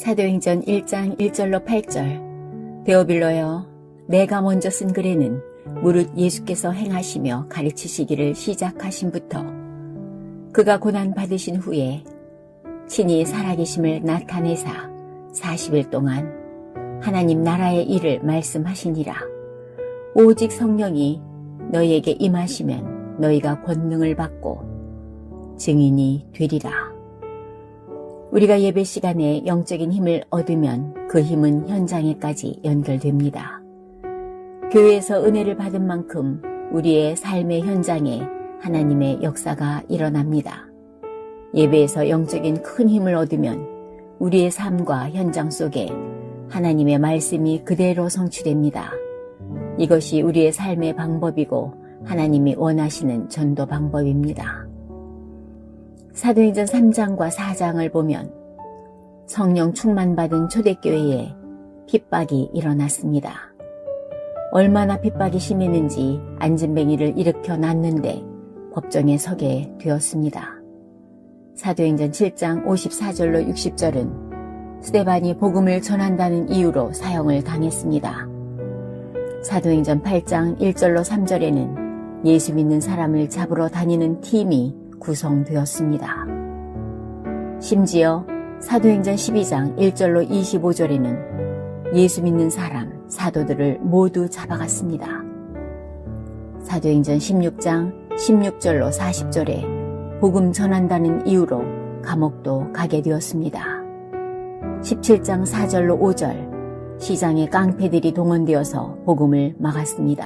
사도행전 1장 1절로 8절. 데오빌로여, 내가 먼저 쓴 글에는 무릇 예수께서 행하시며 가르치시기를 시작하심부터 그가 고난 받으신 후에 친히 살아계심을 나타내사 40일 동안 하나님 나라의 일을 말씀하시니라. 오직 성령이 너희에게 임하시면 너희가 권능을 받고 증인이 되리라. 우리가 예배 시간에 영적인 힘을 얻으면 그 힘은 현장에까지 연결됩니다. 교회에서 은혜를 받은 만큼 우리의 삶의 현장에 하나님의 역사가 일어납니다. 예배에서 영적인 큰 힘을 얻으면 우리의 삶과 현장 속에 하나님의 말씀이 그대로 성취됩니다. 이것이 우리의 삶의 방법이고 하나님이 원하시는 전도 방법입니다. 사도행전 3장과 4장을 보면 성령 충만받은 초대교회에 핍박이 일어났습니다. 얼마나 핍박이 심했는지 안진뱅이를 일으켜 놨는데 법정에 서게 되었습니다. 사도행전 7장 54절로 60절은 스데반이 복음을 전한다는 이유로 사형을 당했습니다. 사도행전 8장 1절로 3절에는 예수 믿는 사람을 잡으러 다니는 팀이 구성되었습니다. 심지어 사도행전 12장 1절로 25절에는 예수 믿는 사람, 사도들을 모두 잡아갔습니다. 사도행전 16장 16절로 40절에 복음 전한다는 이유로 감옥도 가게 되었습니다. 17장 4절로 5절, 시장에 깡패들이 동원되어서 복음을 막았습니다.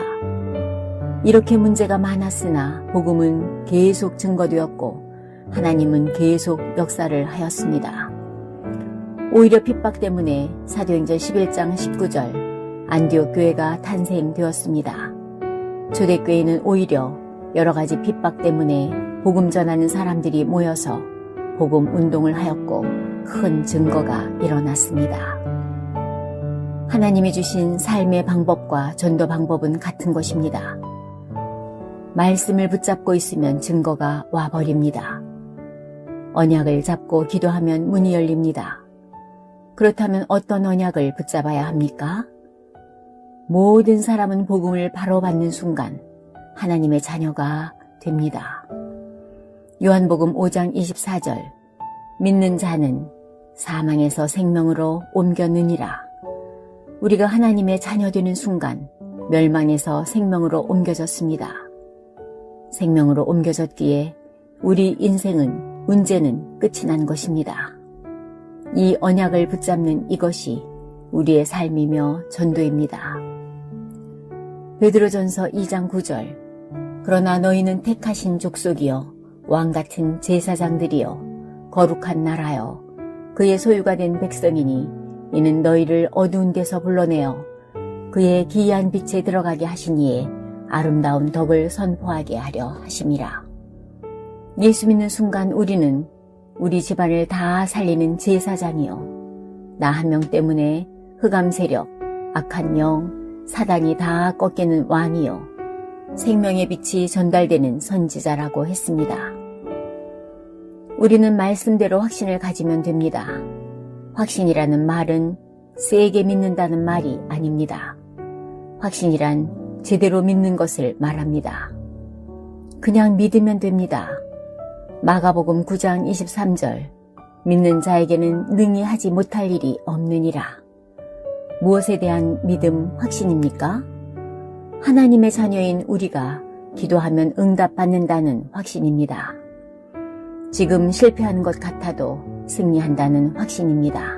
이렇게 문제가 많았으나 복음은 계속 증거되었고 하나님은 계속 역사를 하였습니다. 오히려 핍박 때문에 사도행전 11장 19절 안디옥 교회가 탄생되었습니다. 초대교회는 오히려 여러 가지 핍박 때문에 복음 전하는 사람들이 모여서 복음 운동을 하였고 큰 증거가 일어났습니다. 하나님이 주신 삶의 방법과 전도 방법은 같은 것입니다. 말씀을 붙잡고 있으면 증거가 와버립니다. 언약을 잡고 기도하면 문이 열립니다. 그렇다면 어떤 언약을 붙잡아야 합니까? 모든 사람은 복음을 바로 받는 순간 하나님의 자녀가 됩니다. 요한복음 5장 24절, 믿는 자는 사망에서 생명으로 옮겨느니라. 우리가 하나님의 자녀 되는 순간 멸망에서 생명으로 옮겨졌습니다. 생명으로 옮겨졌기에 우리 인생은, 문제는 끝이 난 것입니다. 이 언약을 붙잡는 이것이 우리의 삶이며 전도입니다. 베드로전서 2장 9절, 그러나 너희는 택하신 족속이여 왕같은 제사장들이여 거룩한 나라여 그의 소유가 된 백성이니 이는 너희를 어두운 데서 불러내어 그의 기이한 빛에 들어가게 하시니에 아름다운 덕을 선포하게 하려 하심이라. 예수 믿는 순간 우리는 우리 집안을 다 살리는 제사장이요, 나 한 명 때문에 흑암 세력, 악한 영, 사단이 다 꺾이는 왕이요, 생명의 빛이 전달되는 선지자라고 했습니다. 우리는 말씀대로 확신을 가지면 됩니다. 확신이라는 말은 세게 믿는다는 말이 아닙니다. 확신이란 제대로 믿는 것을 말합니다. 그냥 믿으면 됩니다. 마가복음 9장 23절, 믿는 자에게는 능히 하지 못할 일이 없느니라. 무엇에 대한 믿음, 확신입니까? 하나님의 자녀인 우리가 기도하면 응답받는다는 확신입니다. 지금 실패하는 것 같아도 승리한다는 확신입니다.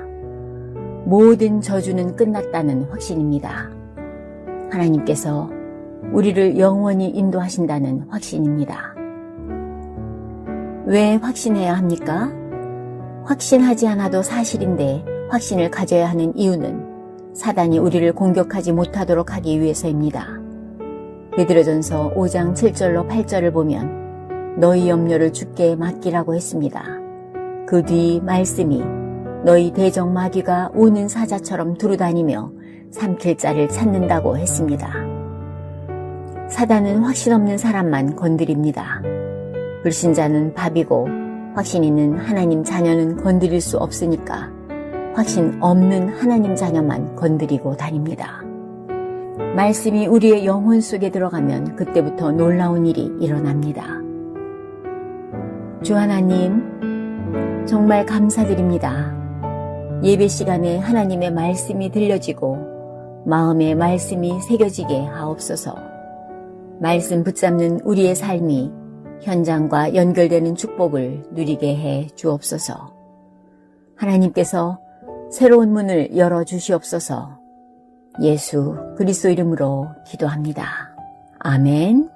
모든 저주는 끝났다는 확신입니다. 하나님께서 우리를 영원히 인도하신다는 확신입니다. 왜 확신해야 합니까? 확신하지 않아도 사실인데 확신을 가져야 하는 이유는 사단이 우리를 공격하지 못하도록 하기 위해서입니다. 베드로전서 5장 7절로 8절을 보면 너희 염려를 주께 맡기라고 했습니다. 그 뒤 말씀이 너희 대적 마귀가 우는 사자처럼 두루다니며 삼킬 자를 찾는다고 했습니다. 사단은 확신 없는 사람만 건드립니다. 불신자는 밥이고 확신 있는 하나님 자녀는 건드릴 수 없으니까 확신 없는 하나님 자녀만 건드리고 다닙니다. 말씀이 우리의 영혼 속에 들어가면 그때부터 놀라운 일이 일어납니다. 주 하나님, 정말 감사드립니다. 예배 시간에 하나님의 말씀이 들려지고 마음에 말씀이 새겨지게 하옵소서. 말씀 붙잡는 우리의 삶이 현장과 연결되는 축복을 누리게 해 주옵소서. 하나님께서 새로운 문을 열어 주시옵소서. 예수 그리스도 이름으로 기도합니다. 아멘.